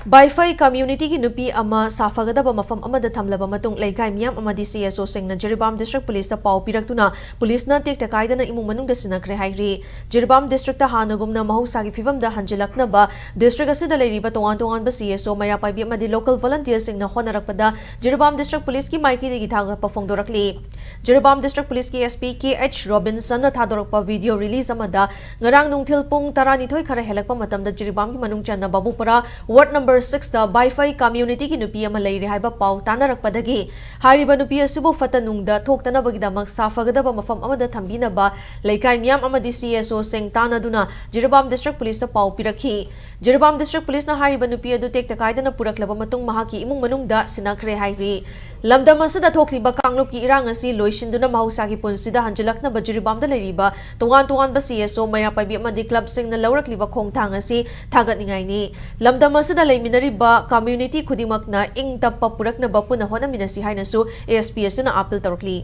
Vaiphei community ki nupi ama safagadaba mafam amada thamlaba matung leikai miyam amadi CSO singna Jiribam district police ta pau piraktuna police na tekta kaidana imung manungda sinakre hairi Jiribam district ta hanagumna mahusagi fivamda hanjilaknaba district asida leiriba tongan ba CSO Mayapaibi amadi local volunteers singna honarakpada Jiribam district police ki maiki degi thaga pafongdorakli Jiribam district police ki SP KH Robinson na thadorakpa video release amada ngarang nungthil pung 12 khara helakpa matamda Jiribam ki manung channa Babupara ward number 6 da Vaiphei community ki nupi ama leire haiba pau tanarakpadagi hariba nupi asibu fatanungda thoktanabagidamag safagadaba mafam amada thambinaba leikai miyam amadi CSO sing tanaduna Jiribam district police ta pau pirakhi Jiribam district police na hariba nupi adu tekta kaidana puraklaba matung mahaki imung manungda sinakre hairi lamdam asida thokliba kanglop ki irang asi loisinduna mahusagi punsida hanjilakna ba Jiribam da leiriba tongan ba CSO Mayapaibi amadi club sing na laurakliba khongthang asi thagatningai ni lamdam asida minariba community kudimakna ing tappa purakna bapuna hona minasi hainasu ASP asuna appeal tarukli